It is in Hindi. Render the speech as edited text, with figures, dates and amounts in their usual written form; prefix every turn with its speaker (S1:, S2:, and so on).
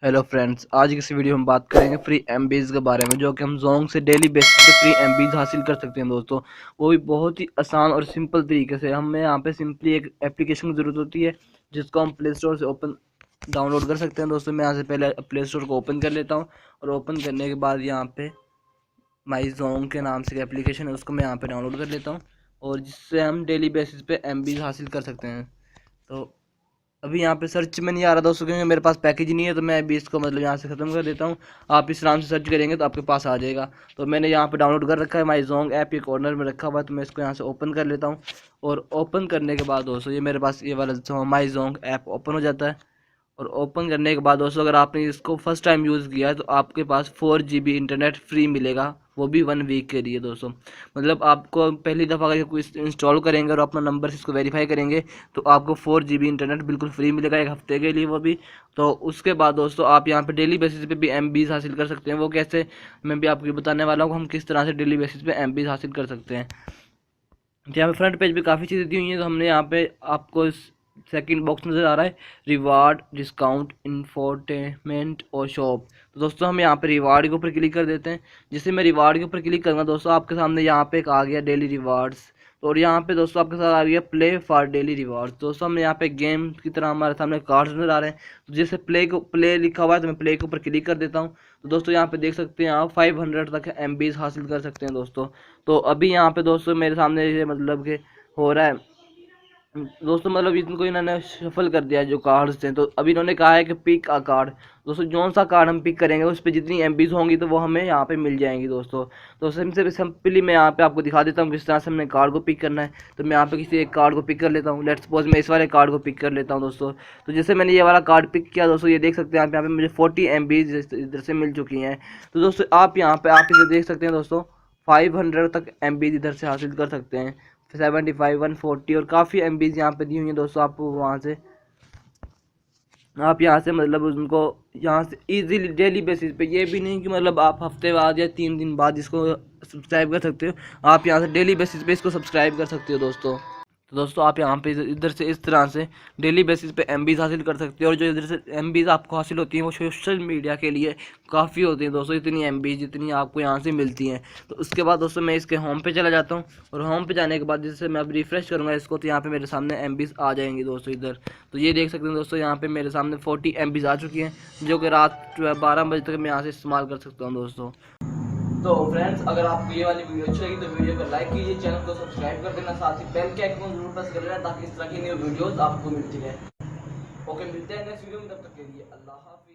S1: हेलो फ्रेंड्स, आज की इस वीडियो में बात करेंगे फ्री एमबीज के बारे में, जो कि हम जोंग से डेली बेसिस पे फ्री एमबीज हासिल कर सकते हैं दोस्तों। वो भी बहुत ही आसान और सिंपल तरीके से। हमें यहाँ पे सिंपली एक एप्लीकेशन की ज़रूरत होती है, जिसको हम प्ले स्टोर से ओपन डाउनलोड कर सकते हैं दोस्तों। मैं यहाँ से पहले प्ले स्टोर को ओपन कर लेता हूँ, और ओपन करने के बाद यहाँ पे माई जोंग के नाम से एक एप्लीकेशन है, उसको मैं यहाँ पर डाउनलोड कर लेता हूँ, और जिससे हम डेली बेसिस पे एमबीज हासिल कर सकते हैं। तो अभी यहाँ पे सर्च में नहीं आ रहा दोस्तों, क्योंकि मेरे पास पैकेज नहीं है, तो मैं अभी इसको मतलब यहाँ से ख़त्म कर देता हूँ। आप इस नाम से सर्च करेंगे तो आपके पास आ जाएगा। तो मैंने यहाँ पे डाउनलोड कर रखा है, माई जोंग ऐप ये कॉर्नर में रखा हुआ है, तो मैं इसको यहाँ से ओपन कर लेता हूँ। और ओपन करने के बाद दोस्तों ये मेरे पास ये वाला माई जोंग ऐप ओपन हो जाता है। और ओपन करने के बाद दोस्तों, अगर आपने इसको फर्स्ट टाइम यूज़ किया है तो आपके पास 4 GB इंटरनेट फ्री मिलेगा, वो भी 1 वीक के लिए दोस्तों। मतलब आपको पहली दफ़ा अगर कोई इंस्टॉल करेंगे और अपना नंबर से इसको वेरीफाई करेंगे तो आपको 4 GB इंटरनेट बिल्कुल फ्री मिलेगा, 1 हफ्ते के लिए वो भी। तो उसके बाद दोस्तों आप यहाँ पे डेली बेसिस पे भी एमबीज हासिल कर सकते हैं। वो कैसे, मैं भी आपको बताने वाला हूँ हम किस तरह से डेली बेसिस पे एमबीज हासिल कर सकते हैं। तो यहाँ पे फ्रंट पेज पे काफ़ी चीज़ें दी हुई हैं, तो हमने यहाँ पे आपको सेकंड बॉक्स नज़र आ रहा है, रिवार्ड, डिस्काउंट, इंफोटेनमेंट और शॉप। तो दोस्तों हम यहाँ पे रिवार्ड के ऊपर क्लिक कर देते हैं। जिससे मैं रिवार्ड के ऊपर क्लिक करूँगा दोस्तों, आपके सामने यहाँ पे एक आ गया डेली रिवार्ड्स। और यहाँ पे दोस्तों आपके साथ आ गया प्ले फॉर डेली रिवार्ड्स। दोस्तों हमने यहाँ पे गेम की तरह हमारे सामने कार्ड्स नज़र आ रहे हैं, तो जैसे प्ले लिखा हुआ है तो मैं प्ले के ऊपर क्लिक कर देता हूँ। तो दोस्तों यहाँ पे देख सकते हैं आप 500 तक एमबीज हासिल कर सकते हैं दोस्तों। तो अभी यहाँ पे दोस्तों मेरे सामने ये मतलब कि हो रहा है दोस्तों, मतलब इनको इन्होंने शफल कर दिया है जो कार्ड्स थे। तो अभी इन्होंने कहा है कि पिक आ कार्ड। दोस्तों जौन सा कार्ड हम पिक करेंगे उस पर जितनी एमबीज होंगी तो वो हमें यहाँ पे मिल जाएंगी दोस्तों। तो सबसे सिंपली मैं यहाँ पे आपको दिखा देता हूँ किस तरह से हमने कार्ड को पिक करना है। तो मैं यहाँ पे किसी एक कार्ड को पिक कर लेता हूँ। लेट्स सपोज मैं इस वाले कार्ड को पिक कर लेता हूँ दोस्तों। तो जैसे मैंने ये वाला कार्ड पिक किया दोस्तों, ये देख सकते हैं आप यहाँ पे मुझे 40 एमबीज इधर से मिल चुकी हैं। तो दोस्तों आप यहाँ पे आप इसे देख सकते हैं दोस्तों, 500 तक एमबीज इधर से हासिल कर सकते हैं। 75, 140 और काफ़ी एमबीज यहाँ पे दी हुई हैं दोस्तों। आपको वहाँ से आप यहाँ से मतलब उनको यहाँ से इजीली डेली बेसिस पे, ये भी नहीं कि मतलब आप हफ्ते बाद या 3 दिन बाद इसको सब्सक्राइब कर सकते हो। आप यहाँ से डेली बेसिस पे इसको सब्सक्राइब कर सकते हो दोस्तों। तो दोस्तों आप यहाँ पे इधर से इस तरह से डेली बेसिस पे एमबीज हासिल कर सकते हो। और जो इधर से एमबीज आपको हासिल होती हैं वो सोशल मीडिया के लिए काफ़ी होती हैं दोस्तों, इतनी एमबीज जितनी आपको यहाँ से मिलती हैं। तो उसके बाद दोस्तों मैं इसके होम पे चला जाता हूँ, और होम पे जाने के बाद जैसे मैं अब रिफ्रेश करूँगा इसको, तो यहाँ पे मेरे सामने एमबीज आ जाएंगी दोस्तों इधर। तो ये देख सकते हैं दोस्तों, यहाँ पे मेरे सामने 40 एमबीज आ चुकी हैं, जो कि रात 12 बजे तक मैं यहाँ से इस्तेमाल कर सकता हूँ दोस्तों। तो फ्रेंड्स, अगर आपको ये वाली वीडियो अच्छी लगी तो वीडियो को लाइक कीजिए, चैनल को सब्सक्राइब कर देना, साथ ही बेल के आइकन को जरूर प्रेस कर लेना ताकि इस तरह की न्यू वीडियोस आपको मिलती रहे। ओके, मिलते हैं नेक्स्ट वीडियो में, तब तक के लिए अल्लाह हाफिज़।